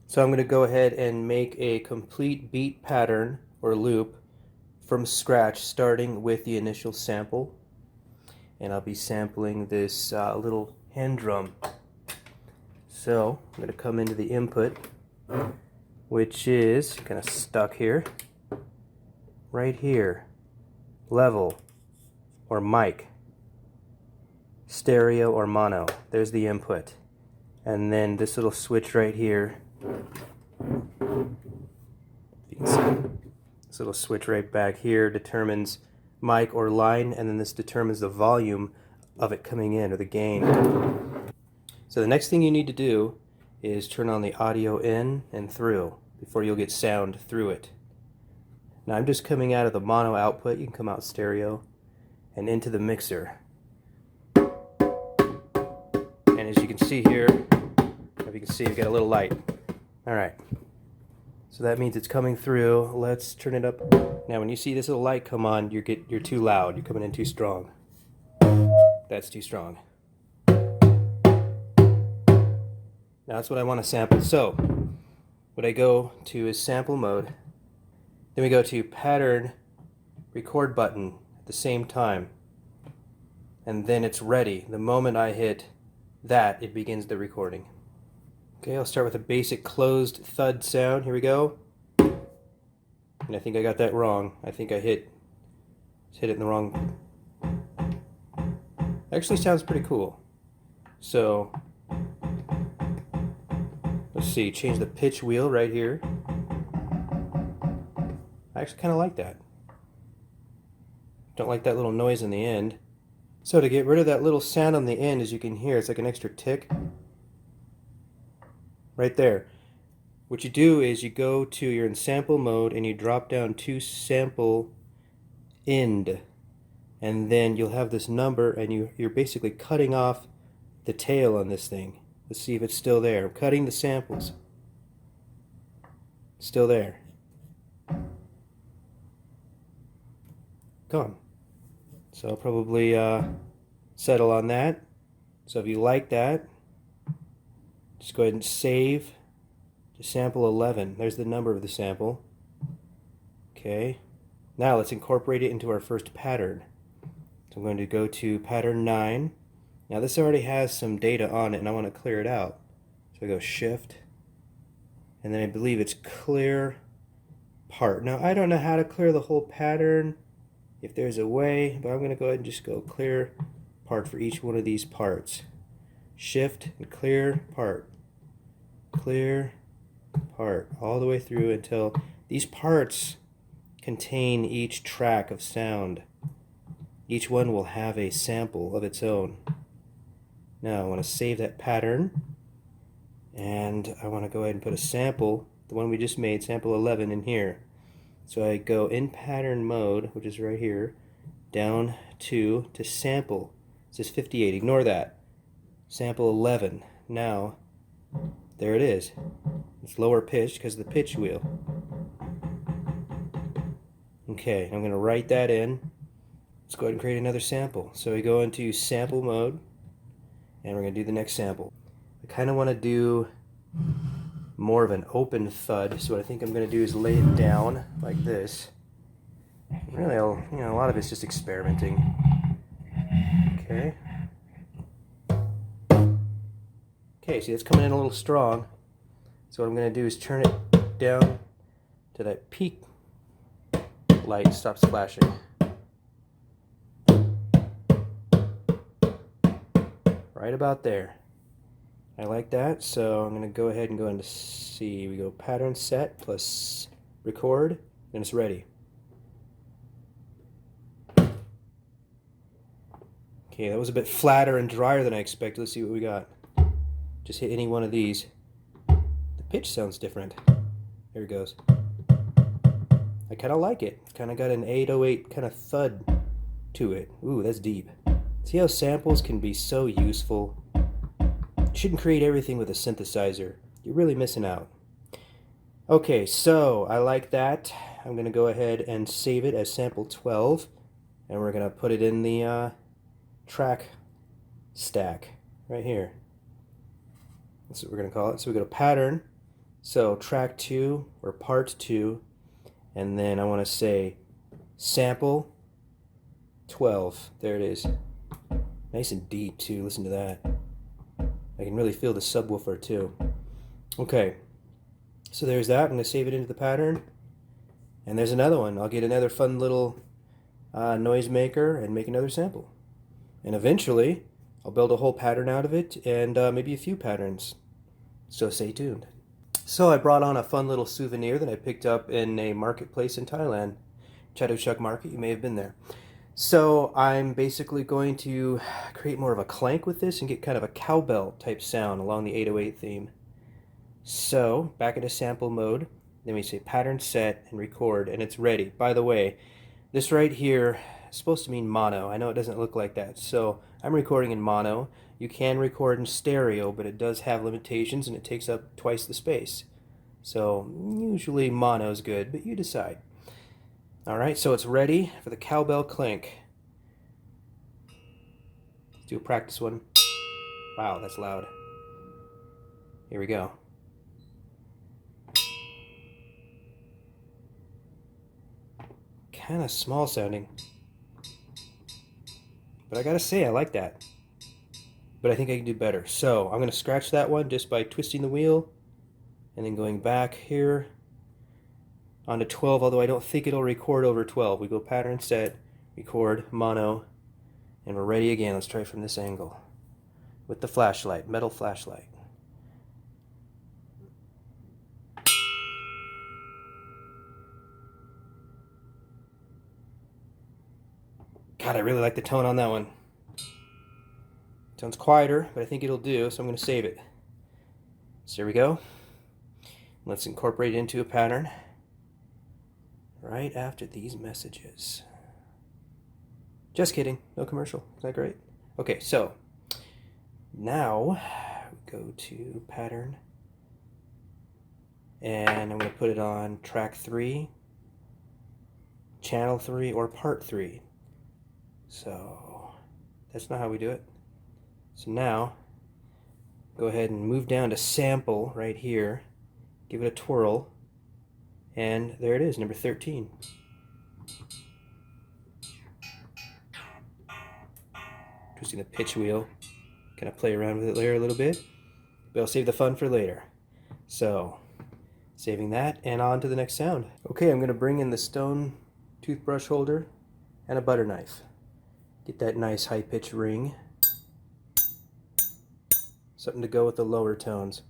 So I'm going to go ahead and make a complete beat pattern or loop from scratch, starting with the initial sample. And I'll be sampling this little hand drum. So I'm going to come into the input, which is kind of stuck here, right here, level or mic, stereo or mono. There's the input. And then this little switch right here, you can see this little switch right back here determines mic or line, and then this determines the volume of it coming in, or the gain. So the next thing you need to do is turn on the audio in and through before you'll get sound through it. Now I'm just coming out of the mono output. You can come out stereo and into the mixer. And as you can see here, if you can see, we've got a little light. Alright, so that means it's coming through. Let's turn it up. Now when you see this little light come on, you're too loud. You're coming in too strong. That's too strong. Now that's what I want to sample. So what I go to is sample mode. Then we go to pattern, record button at the same time. And then it's ready. The moment I hit that, it begins the recording. Okay, I'll start with a basic closed thud sound. Here we go. And I think I got that wrong. I think I hit it in the wrong. Actually sounds pretty cool. So let's see, change the pitch wheel right here. I actually kind of like that. Don't like that little noise in the end. So to get rid of that little sound on the end, as you can hear, it's like an extra tick. Right there. What you do is you go to your sample mode and you drop down to sample end. And then you'll have this number, and you're basically cutting off the tail on this thing. Let's see if it's still there. I'm cutting the samples. Still there. Gone. So I'll probably settle on that. So if you like that, just go ahead and save to sample 11. There's the number of the sample. Okay. Now let's incorporate it into our first pattern. So I'm going to go to pattern 9. Now this already has some data on it and I want to clear it out. So I go shift, and then I believe it's clear part. Now I don't know how to clear the whole pattern, if there's a way, but I'm going to go ahead and just go clear part for each one of these parts. Shift and clear part. Clear part all the way through until these parts contain each track of sound. Each one will have a sample of its own. Now I want to save that pattern, and I want to go ahead and put a sample, the one we just made, sample 11, in here. So I go in pattern mode, which is right here, down to sample. It says 58, ignore that. Sample 11. Now, there it is. It's lower pitched because of the pitch wheel. Okay, I'm going to write that in. Let's go ahead and create another sample. So we go into sample mode, and we're going to do the next sample. I kind of want to do more of an open thud, so what I think I'm going to do is lay it down like this. Really, a lot of it's just experimenting. Okay. Okay, see, it's coming in a little strong. So what I'm going to do is turn it down to that peak light, stop splashing. Right about there. I like that, so I'm going to go ahead and go into C. We go pattern set plus record, and it's ready. Okay, that was a bit flatter and drier than I expected. Let's see what we got. Just hit any one of these. The pitch sounds different. There it goes. I kind of like it. It's kind of got an 808 kind of thud to it. Ooh, that's deep. See how samples can be so useful? You shouldn't create everything with a synthesizer. You're really missing out. Okay, so I like that. I'm going to go ahead and save it as sample 12, and we're going to put it in the track stack right here. That's what we're going to call it. So we go to pattern, So track 2 or part 2, and then I want to say sample 12. There it is. Nice and deep too, listen to that. I can really feel the subwoofer too. Okay, so there's that. I'm going to save it into the pattern. And there's another one. I'll get another fun little noise maker and make another sample. And eventually, I'll build a whole pattern out of it and maybe a few patterns. So stay tuned. So I brought on a fun little souvenir that I picked up in a marketplace in Thailand. Chatuchak Market, you may have been there. So I'm basically going to create more of a clank with this and get kind of a cowbell type sound along the 808 theme. So back into sample mode, then we say pattern set and record, and it's ready. By the way, this right here is supposed to mean mono. I know it doesn't look like that, so I'm recording in mono. You can record in stereo, but it does have limitations and it takes up twice the space. So usually mono is good, but you decide. Alright, so it's ready for the cowbell clink. Let's do a practice one. Wow, that's loud. Here we go. Kind of small sounding. But I gotta say, I like that. But I think I can do better. So I'm going to scratch that one just by twisting the wheel. And then going back here onto 12, although I don't think it'll record over 12. We go pattern set, record, mono, and we're ready again. Let's try from this angle. With the flashlight, metal flashlight. God, I really like the tone on that one. Sounds quieter, but I think it'll do, so I'm going to save it. So here we go. Let's incorporate it into a pattern right after these messages. Just kidding, no commercial. Isn't that great? Okay, so now we go to pattern, and I'm going to put it on track 3, channel 3, or part 3. So that's not how we do it. So now, go ahead and move down to sample right here, give it a twirl, and there it is, number 13. Twisting the pitch wheel, kind of play around with it there a little bit, but I'll save the fun for later. So, saving that, and on to the next sound. Okay, I'm going to bring in the stone toothbrush holder and a butter knife. Get that nice high-pitched ring. Something to go with the lower tones.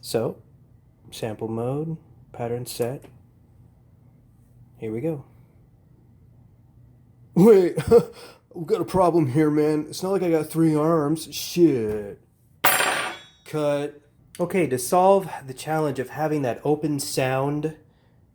So, sample mode, pattern set. Here we go. Wait, we've got a problem here, man. It's not like I got 3 arms. Shit. Cut. Okay, to solve the challenge of having that open sound,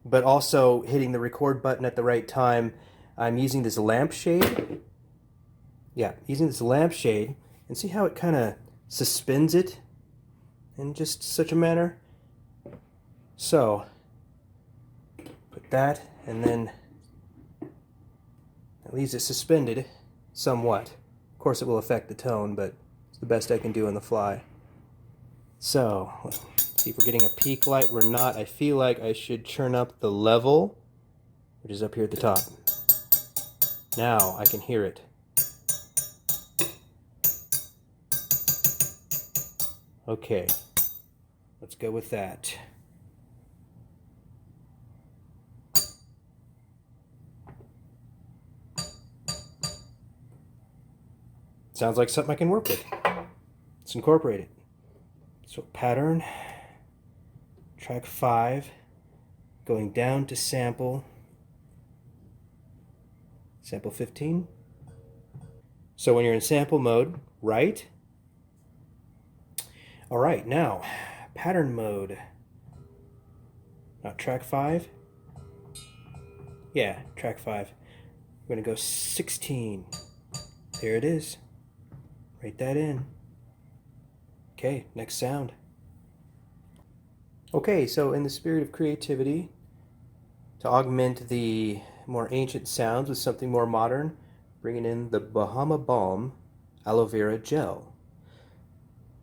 but also hitting the record button at the right time, I'm using this lampshade. Yeah, using this lampshade, and see how it kind of suspends it in just such a manner. So put that, and then it leaves it suspended somewhat. Of course it will affect the tone, but it's the best I can do on the fly. So let's see if we're getting a peak light. We're not. I feel like I should turn up the level, which is up here at the top. Now I can hear it. Okay, let's go with that. Sounds like something I can work with. Let's incorporate it. So pattern, track 5, going down to sample 15. So when you're in sample mode, right? All right, now, pattern mode. Not track 5? Yeah, track 5. We're going to go 16. There it is. Write that in. Okay, next sound. Okay, so in the spirit of creativity, to augment the more ancient sounds with something more modern, bringing in the Bahama Balm aloe vera gel.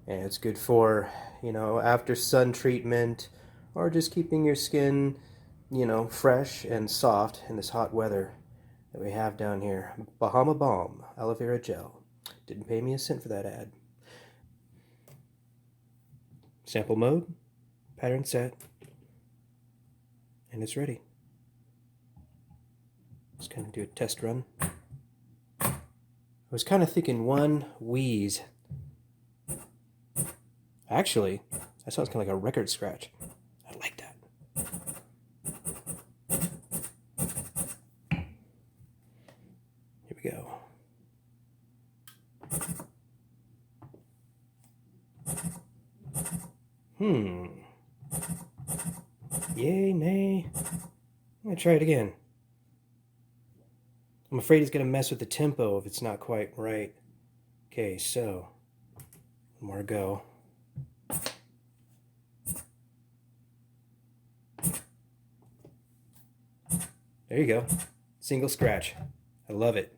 And it's good for, you know, after sun treatment or just keeping your skin, you know, fresh and soft in this hot weather that we have down here. Bahama Balm Aloe Vera Gel. Didn't pay me a cent for that ad. Sample mode, pattern set, and it's ready. Just kind of do a test run. I was kind of thinking one wheeze. Actually, that sounds kind of like a record scratch. I like that. Here we go. Yay, nay. I'm going to try it again. I'm afraid it's going to mess with the tempo if it's not quite right. Okay, so one more go. There you go. Single scratch. I love it.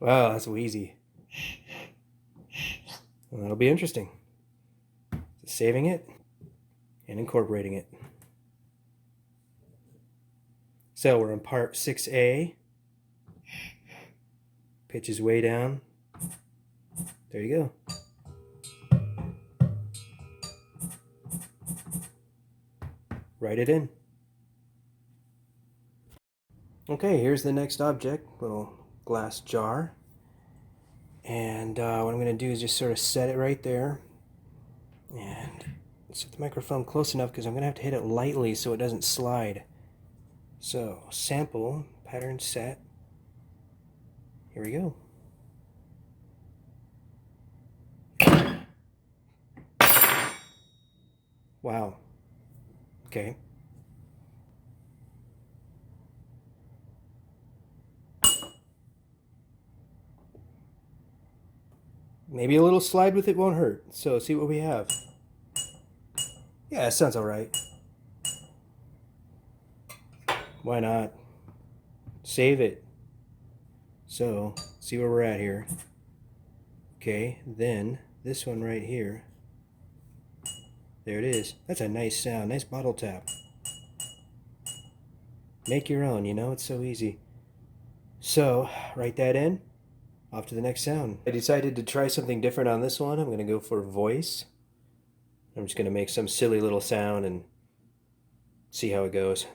Wow, that's wheezy. Well, that'll be interesting. Saving it and incorporating it. So we're on part 6A. Pitch is way down. There you go. Write it in. Okay, here's the next object, little glass jar. And what I'm going to do is just sort of set it right there. And set the microphone close enough because I'm going to have to hit it lightly so it doesn't slide. So, sample, pattern set. Here we go. Wow. Okay. Maybe a little slide with it won't hurt. So, see what we have. Yeah, it sounds alright. Why not? Save it. So, see where we're at here. Okay, then this one right here. There it is. That's a nice sound. Nice bottle tap. Make your own, you know, it's so easy. So, write that in. Off to the next sound. I decided to try something different on this one. I'm going to go for voice. I'm just going to make some silly little sound and see how it goes.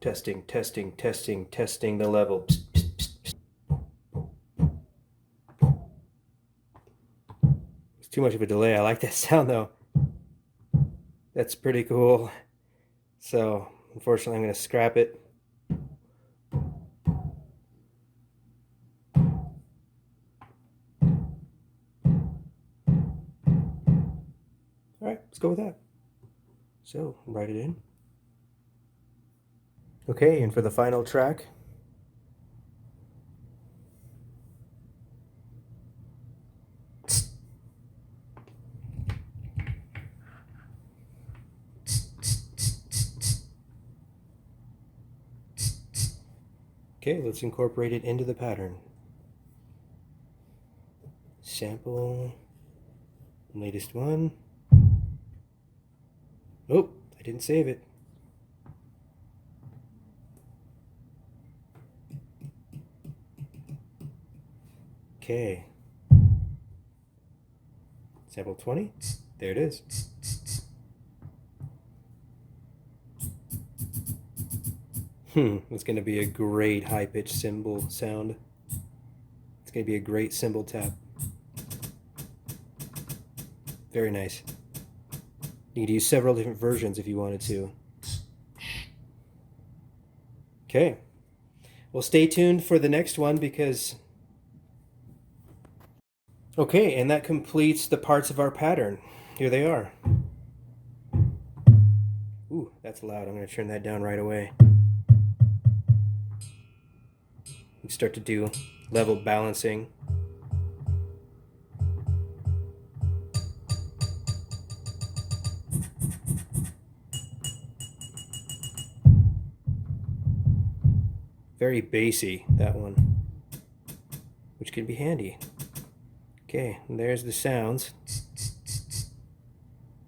Testing, testing, testing, testing the level. Psst, psst, psst, psst. It's too much of a delay. I like that sound though. That's pretty cool. So, unfortunately, I'm going to scrap it. Alright, let's go with that. So, write it in. Okay, and for the final track, okay, let's incorporate it into the pattern. Sample, latest one. Oh, I didn't save it. Okay. Sample 20. There it is. It's going to be a great high-pitched cymbal sound. It's going to be a great cymbal tap. Very nice. You could use several different versions if you wanted to. Okay. Well, stay tuned for the next one because... Okay, and that completes the parts of our pattern. Here they are. Ooh, that's loud. I'm going to turn that down right away. And start to do level balancing. Very bassy, that one. which can be handy. Okay, and there's the sounds.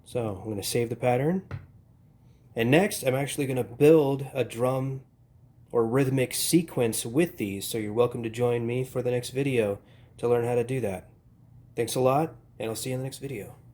So I'm going to save the pattern. And next, I'm actually going to build a drum or rhythmic sequence with these. So you're welcome to join me for the next video to learn how to do that. Thanks a lot, and I'll see you in the next video.